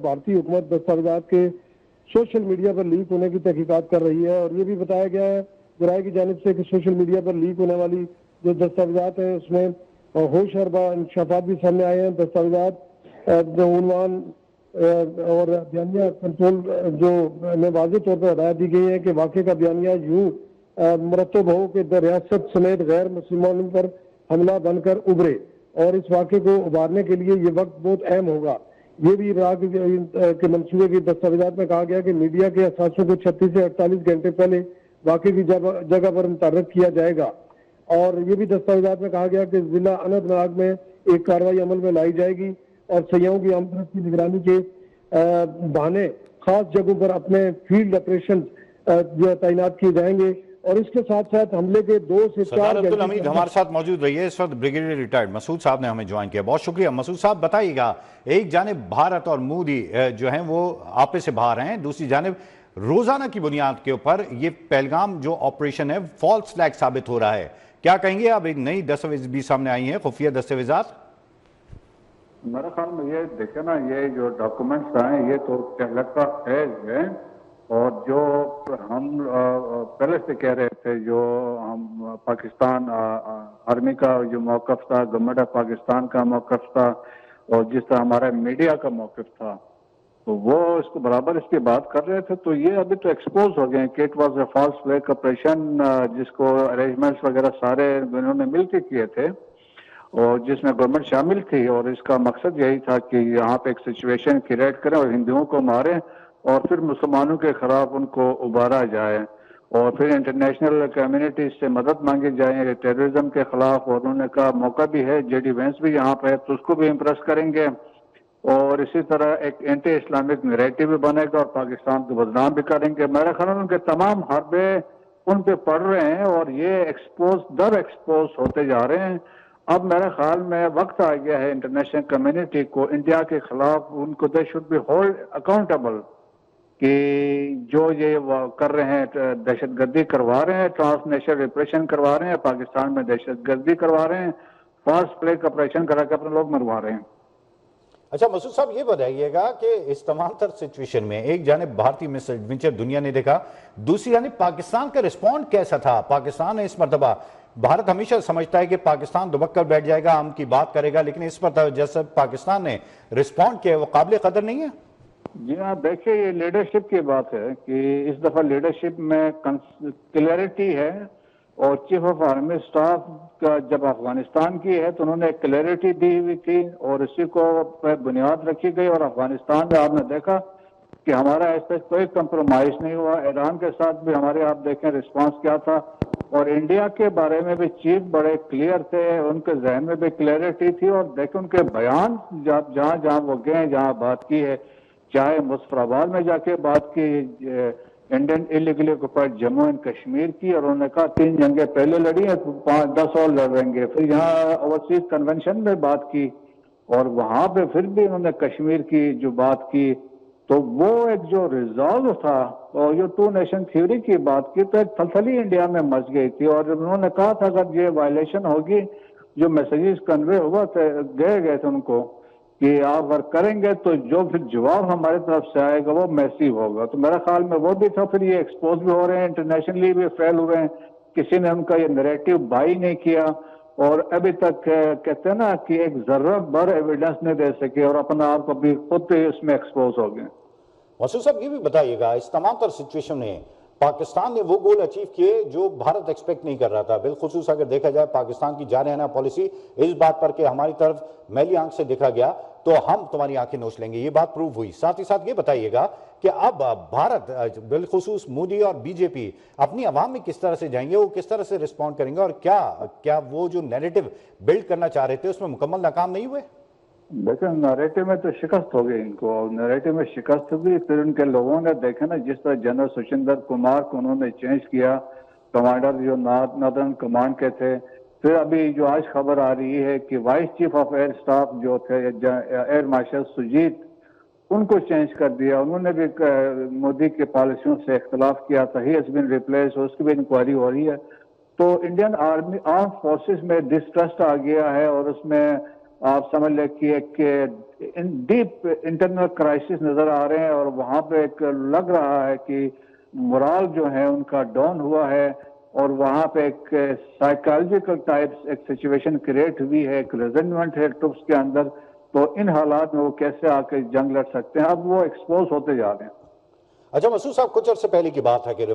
بھارتی حکومت دستاویزات کے سوشل میڈیا پر لیک ہونے کی تحقیقات کر رہی ہے، اور یہ بھی بتایا گیا ہے ذرائع کی جانب سے کہ سوشل میڈیا پر لیک ہونے والی جو دستاویزات ہیں اس میں ہوش اربا انکشافات بھی سامنے آئے ہیں۔ دستاویزات جو عنوان اور بیانیہ کنٹرول جو میں واضح طور پر ہدایت دی گئی ہے کہ واقعے کا بیانیہ یوں مرتب ہو کہ ریاست سمیت غیر مسلمانوں پر حملہ بن کر ابھرے، اور اس واقعے کو ابھارنے کے لیے یہ وقت بہت اہم ہوگا۔ یہ بھی عراق کے منصوبے کی دستاویزات میں کہا گیا کہ میڈیا کے اثاثوں کو 36 سے 48 گھنٹے پہلے واقعے کی جگہ پر متعارف کیا جائے گا، اور یہ بھی دستاویزات میں کہا گیا کہ ضلع اننت ناگ میں ایک کارروائی عمل میں لائی جائے گی اور سیاحوں کی آمد کی نگرانی کے بہانے خاص جگہوں پر اپنے فیلڈ آپریشن جو تعینات کیے جائیں گے، اور اس کے ساتھ ساتھ حملے کے 2 سے 4 گھنٹے عبدالحمید ہمارے ساتھ موجود رہی ہے۔ اس وقت بریگیڈیئر ریٹائرڈ مسعود صاحب نے ہمیں جوائن کیا، بہت شکریہ۔ مسعود صاحب بتائیے گا، ایک جانب بھارت اور مودی جو ہیں وہ آپے سے باہر ہیں، دوسری جانب روزانہ کی بنیاد کے اوپر یہ پہلگام جو آپریشن ہے فالس فلیگ ثابت ہو رہا ہے، کیا کہیں گے؟ اب ایک نئی دستاویز بھی سامنے آئی ہیں، خفیہ دستاویزات۔ میرے خیال میں یہ دیکھیں نا، یہ جو ڈاکومنٹس آئے یہ تو پہلے کا فیز ہے، اور جو ہم پہلے سے کہہ رہے تھے، جو ہم پاکستان آرمی کا جو موقف تھا، گورنمنٹ آف پاکستان کا موقف تھا، اور جس طرح ہمارا میڈیا کا موقف تھا، تو وہ اس کو برابر اس کی بات کر رہے تھے۔ تو یہ ابھی تو ایکسپوز ہو گئے ہیں کہ it was a false flag operation, جس کو ارینجمنٹس وغیرہ سارے انہوں نے مل کے کیے تھے، اور جس میں گورنمنٹ شامل تھی، اور اس کا مقصد یہی تھا کہ یہاں پہ ایک سچویشن کریٹ کریں اور ہندوؤں کو ماریں، اور پھر مسلمانوں کے خلاف ان کو ابھارا جائے، اور پھر انٹرنیشنل کمیونٹی سے مدد مانگی جائے ٹیررزم کے خلاف۔ اور انہوں نے کہا موقع بھی ہے، جے ڈی وینس بھی یہاں پہ ہے تو اس کو بھی امپریس کریں گے، اور اسی طرح ایک اینٹی اسلامک نیریٹو بھی بنے گا اور پاکستان کو بدنام بھی کریں گے۔ میرے خیال میں ان کے تمام حربے ان پہ پڑ رہے ہیں، اور یہ ایکسپوز ہوتے جا رہے ہیں۔ اب میرے خیال میں وقت آ گیا ہے انٹرنیشنل کمیونٹی کو انڈیا کے خلاف ان کو they should be hold accountable, کہ جو یہ کر رہے ہیں، دہشت گردی کروا رہے ہیں، ٹرانس نیشنل ریپریشن کروا رہے ہیں، پاکستان میں دہشت گردی کروا رہے ہیں، فالس فلیگ آپریشن کرا کے اپنے لوگ مروا رہے ہیں۔ اچھا مسعود صاحب یہ بتائیے گا کہ اس تمام تر سچویشن میں ایک جانب بھارتی مس ایڈونچر دنیا نے دیکھا، دوسری جانب پاکستان کا رسپونڈ کیسا تھا؟ پاکستان نے اس مرتبہ، بھارت ہمیشہ سمجھتا ہے کہ پاکستان دبک کر بیٹھ جائے گا، ہم کی بات کرے گا، لیکن اس مرتبہ جیسا پاکستان نے رسپونڈ کیا وہ قابل قدر نہیں ہے؟ جی ہاں، دیکھیں یہ لیڈرشپ کی بات ہے کہ اس دفعہ لیڈرشپ میں کلیئرٹی ہے، اور چیف آف آرمی اسٹاف کا جب افغانستان کی ہے تو انہوں نے ایک کلیئرٹی دی ہوئی تھی، اور اسی کو بنیاد رکھی گئی، اور افغانستان میں آپ نے دیکھا کہ ہمارا ایسا کوئی کمپرومائز نہیں ہوا۔ ایران کے ساتھ بھی ہمارے آپ دیکھیں رسپانس کیا تھا، اور انڈیا کے بارے میں بھی چیف بڑے کلیئر تھے، ان کے ذہن میں بھی کلیئرٹی تھی، اور دیکھیں ان کے بیان جہاں جہاں وہ گئے، جہاں بات کی ہے، چاہے مظفر آباد میں جا کے بات کی Indian illegally occupied Jammu and Kashmir کی، اور انہوں نے کہا 3 جنگیں پہلے لڑی ہیں، 10 اور لڑیں گے، پھر یہاں اوورسیز کنونشن میں بات کی، اور وہاں پہ پھر بھی انہوں نے کشمیر کی جو بات کی، تو وہ ایک جو ریزالو تھا، اور یہ 2 نیشن تھیوری کی بات کی، تو ایک تھلتھلی انڈیا میں مچ گئی تھی، اور انہوں نے کہا تھا اگر یہ وائلیشن ہوگی، جو میسیجز کنوے ہوا تھے گئے تھے ان کو کہ آپ اگر کریں گے تو جو پھر جواب ہماری طرف سے آئے گا وہ میسیو ہوگا۔ تو میرا خیال میں وہ بھی تھا، پھر یہ ایکسپوز بھی ہو رہے ہیں، انٹرنیشنلی بھی فیل ہوئے ہیں، کسی نے ان کا یہ نیریٹو بائی نہیں کیا، اور ابھی تک کہتے ہیں نا کہ ایک ذرہ بر ایویڈنس نہیں دے سکے، اور اپنا آپ کو بھی خود اس میں ایکسپوز ہو گئے۔ مسعود صاحب یہ بھی بتائیے گا، اس تمام تر سچویشن میں پاکستان نے وہ گول اچیو کیے جو بھارت ایکسپیکٹ نہیں کر رہا تھا، بالخصوص اگر دیکھا جائے پاکستان کی جارحانہ پالیسی اس بات پر کہ ہماری طرف میلی آنکھ سے دیکھا گیا تو ہم تمہاری آنکھیں نوچ لیں گے، یہ بات پروو ہوئی۔ ساتھ ہی ساتھ یہ بتائیے گا کہ اب بھارت بالخصوص مودی اور بی جے پی اپنی عوام میں کس طرح سے جائیں گے، وہ کس طرح سے رسپونڈ کریں گے، اور کیا وہ جو نیریٹو بلڈ کرنا چاہ رہے تھے اس میں مکمل ناکام نہیں ہوئے؟ دیکھیں نیریٹو میں تو شکست ہو گئی ان کو، نیریٹو میں شکست ہوگی، پھر ان کے لوگوں نے دیکھا نا جس طرح جنرل سشیندر کمار کو انہوں نے چینج کیا، کمانڈر جو نادرن کمانڈ کے تھے، پھر ابھی جو آج خبر آ رہی ہے کہ vice chief of air staff جو تھے ایئر مارشل سجیت، ان کو چینج کر دیا، انہوں نے بھی مودی کی پالیسیوں سے اختلاف کیا تھا، ہی ہیز بین ریپلیس، اس کی بھی انکوائری ہو رہی ہے۔ تو انڈین آرم فورسز میں ڈسٹرسٹ آ گیا ہے، اور اس میں آپ سمجھ لیں کہ ایک ڈیپ انٹرنل کرائسس نظر آ رہے ہیں، اور وہاں پہ ایک لگ رہا ہے کہ morale جو ہے ان کا ڈاؤن ہوا ہے، اور وہاں پہ ایک سائیکالوجیکل ٹائپ ایک سچویشن کریٹ ہوئی ہے، ایک ریزنمنٹ ہے ٹروپس کے اندر. تو ان حالات میں وہ کیسے آ کے جنگ لڑ سکتے ہیں؟ اب وہ ایکسپوز ہوتے جا رہے ہیں. اچھا مسعود صاحب، کچھ عرصے پہلے کی بات ہے کہ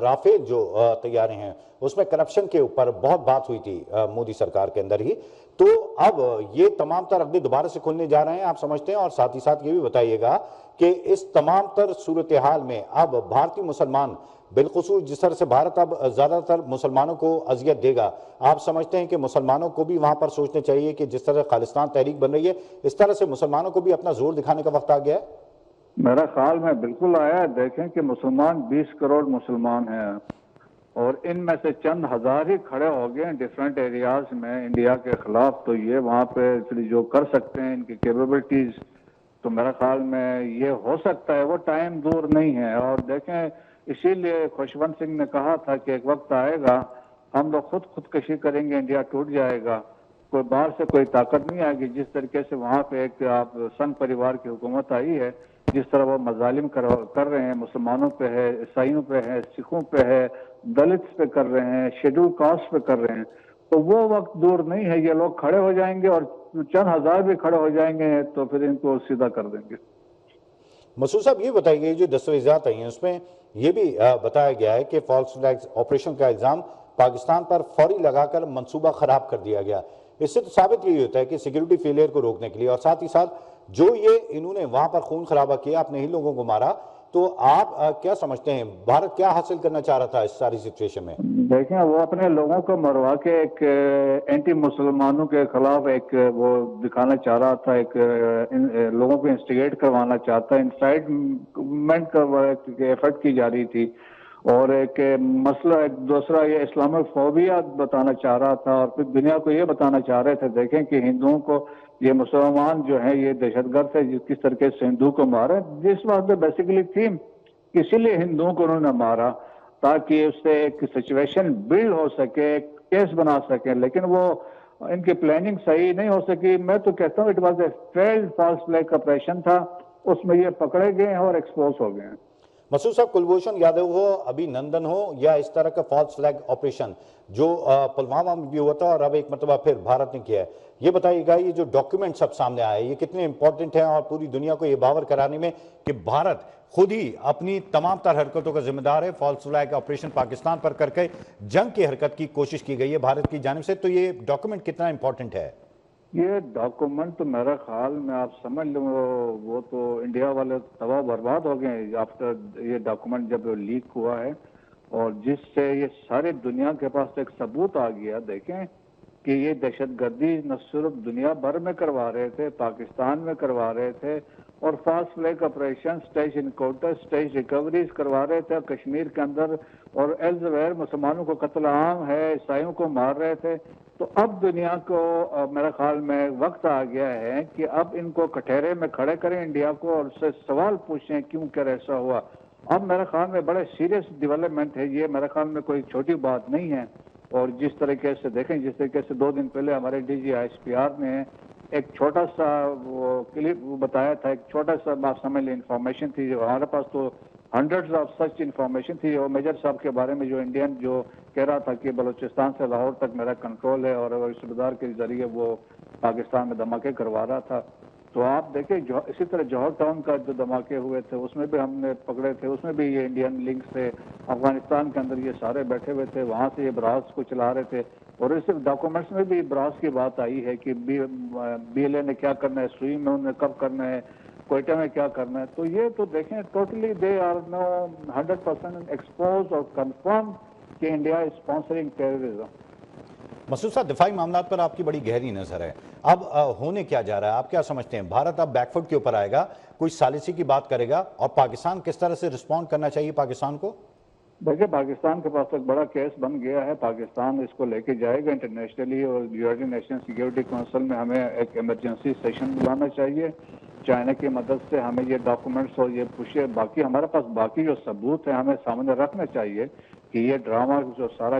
رافیل جو طیارے ہیں اس میں کرپشن کے اوپر بہت بات ہوئی تھی مودی سرکار کے اندر ہی. تو اب یہ تمام تر عقدے دوبارہ سے کھلنے جا رہے ہیں آپ سمجھتے ہیں؟ اور ساتھ ہی ساتھ یہ بھی بتائیے گا کہ اس تمام تر صورتحال میں اب بھارتی مسلمان، بالخصوص جس طرح سے بھارت اب زیادہ تر مسلمانوں کو اذیت دے گا، آپ سمجھتے ہیں کہ مسلمانوں کو بھی وہاں پر سوچنا چاہیے کہ جس طرح خالصتان تحریک بن رہی ہے اس طرح سے مسلمانوں کو بھی اپنا زور دکھانے کا وقت آ گیا ہے؟ میرا خیال میں بالکل آیا ہے. دیکھیں کہ مسلمان 20 کروڑ مسلمان ہیں، اور ان میں سے چند ہزار ہی کھڑے ہو گئے ہیں ڈیفرنٹ ایریاز میں انڈیا کے خلاف. تو یہ وہاں پہ جو کر سکتے ہیں ان کی کیپیبلٹیز، تو میرا خیال میں یہ ہو سکتا ہے. وہ ٹائم دور نہیں ہے. اور دیکھیں اسی لیے خوشونت سنگھ نے کہا تھا کہ ایک وقت آئے گا ہم لوگ خودکشی کریں گے، انڈیا ٹوٹ جائے گا، کوئی باہر سے کوئی طاقت نہیں آئے گی. جس طریقے سے وہاں پہ ایک آپ سنگھ پریوار کی حکومت آئی ہے، جس طرح وہ مظالم کر رہے ہیں، مسلمانوں پہ ہے، عیسائیوں پہ ہے، سکھوں پہ ہے، دلتس پہ کر رہے ہیں، شیڈول کاسٹ پہ کر رہے ہیں، تو وہ وقت دور نہیں ہے. یہ لوگ کھڑے ہو جائیں گے، اور چند ہزار بھی کھڑے ہو جائیں گے تو پھر ان کو سیدھا کر دیں گے. مسعود صاحب یہ بتائیے گا، جو دستاویزات آئی ہیں اس میں یہ بھی بتایا گیا ہے کہ فالس فلیگ آپریشن کا الزام پاکستان پر فوری لگا کر منصوبہ خراب کر دیا گیا. اس سے تو ثابت یہی ہوتا ہے کہ سیکیورٹی فیلئر کو روکنے کے لیے، اور ساتھ ہی ساتھ جو یہ انہوں نے وہاں پر خون خرابہ کیا، اپنے ہی لوگوں کو مارا، تو آپ کیا سمجھتے ہیں بھارت کیا حاصل کرنا چاہ رہا تھا اس ساری سچویشن میں؟ دیکھیں وہ اپنے لوگوں کو مروا کے ایک اینٹی مسلمانوں کے خلاف ایک وہ دکھانا چاہ رہا تھا، ایک لوگوں کو انسٹیگیٹ کروانا چاہتا ہے، انسائٹمنٹ کا ایفرٹ کی جا رہی تھی. اور ایک مسئلہ ایک دوسرا یہ اسلامک فوبیا بتانا چاہ رہا تھا، اور پھر دنیا کو یہ بتانا چاہ رہے تھے دیکھیں کہ ہندوؤں کو یہ مسلمان جو ہیں یہ دہشت گرد ہے، کس طریقے سے ہندوؤں کو مارا. جس وقت بیسیکلی تھیم اسی لیے ہندوؤں کو انہوں نے مارا تاکہ اس سے ایک سچویشن بلڈ ہو سکے، ایک کیس بنا سکے. لیکن وہ ان کی پلاننگ صحیح نہیں ہو سکی. میں تو کہتا ہوں it was a field false flag operation تھا، اس میں یہ پکڑے گئے ہیں اور ایکسپوز ہو گئے ہیں. مسعود صاحب، کلبھوشن یادو ہو، ابھی نندن ہو، یا اس طرح کا فالس فلیگ آپریشن جو پلوامہ میں بھی ہوا تھا اور اب ایک مرتبہ پھر بھارت نے کیا ہے، یہ بتائیے گا یہ جو ڈاکیومنٹ سب سامنے آئے یہ کتنے امپورٹنٹ ہیں اور پوری دنیا کو یہ باور کرانے میں کہ بھارت خود ہی اپنی تمام تر حرکتوں کا ذمہ دار ہے؟ فالس فلیگ آپریشن پاکستان پر کر کے جنگ کی حرکت کی کوشش کی گئی ہے بھارت کی جانب سے، تو یہ ڈاکیومنٹ کتنا امپورٹنٹ ہے؟ یہ ڈاکومنٹ تو میرا خیال میں آپ سمجھ لو وہ تو انڈیا والے تباہ برباد ہو گئے آفٹر یہ ڈاکومنٹ جب لیک ہوا ہے، اور جس سے یہ سارے دنیا کے پاس ایک ثبوت آ گیا. دیکھیں کہ یہ دہشت گردی نہ صرف دنیا بھر میں کروا رہے تھے، پاکستان میں کروا رہے تھے، اور fast flag operation, stage encounter, stage recoveries کروا رہے تھے کشمیر کے اندر، اور ایلزویر مسلمانوں کو قتل عام ہے، عیسائیوں کو مار رہے تھے. تو اب دنیا کو میرے خیال میں وقت آ گیا ہے کہ اب ان کو کٹہرے میں کھڑے کریں انڈیا کو، اور اس سے سوال پوچھیں کیوں کر ایسا ہوا. اب میرے خیال میں بڑے سیریس ڈیولپمنٹ ہے یہ، میرے خیال میں کوئی چھوٹی بات نہیں ہے. اور جس طریقے سے دیکھیں، جس طریقے سے 2 دن پہلے ہمارے D G I S P R نے ایک چھوٹا سا وہ کلپ بتایا تھا، ایک چھوٹا سا آپ سمجھ لیں انفارمیشن تھی، جو ہمارے پاس تو ہنڈریڈز آف سچ انفارمیشن تھی، اور میجر صاحب کے بارے میں جو انڈین جو کہہ رہا تھا کہ بلوچستان سے لاہور تک میرا کنٹرول ہے، اور رشتہ کے ذریعے وہ پاکستان میں دھماکے کروا رہا تھا. تو آپ دیکھیں اسی طرح جوہر ٹاؤن کا جو دھماکے ہوئے تھے اس میں بھی ہم نے پکڑے تھے، اس میں بھی یہ انڈین لنکس تھے. افغانستان کے اندر یہ سارے بیٹھے ہوئے تھے، وہاں سے یہ براس کو چلا رہے تھے. اور اس ڈاکومنٹس میں بھی براس کی بات آئی ہے کہ بی ایل اے نے کیا کرنا ہے، سوئی میں انہوں نے کب کرنا ہے، کوئٹہ میں کیا کرنا ہے. تو یہ تو دیکھیں totally they are now 100% expose اور کنفرم کہ India is sponsoring terrorism. Masood صاحب، دفاعی معاملات پر آپ کی بڑی گہری نظر ہے. اب ہونے کیا جا رہا ہے؟ آپ کیا سمجھتے ہیں بھارت اب بیک فٹ کے اوپر آئے گا، کوئی ثالثی کی بات کرے گا، اور پاکستان کس طرح سے رسپونڈ کرنا چاہیے پاکستان کو؟ دیکھیں پاکستان کے پاس ایک بڑا کیس بن گیا ہے، پاکستان اس کو لے کے جائے گا انٹرنیشنلی، اور یونائیٹڈ نیشن سیکیورٹی کونسل میں ہمیں ایک ایمرجنسی سیشن بلانا چاہیے. چائنا کی مدد سے ہمیں یہ ڈاکومنٹس اور یہ پوچھے باقی ہمارے پاس باقی جو ثبوت ہے ہمیں سامنے رکھنا چاہیے کہ یہ ڈرامہ جو سارا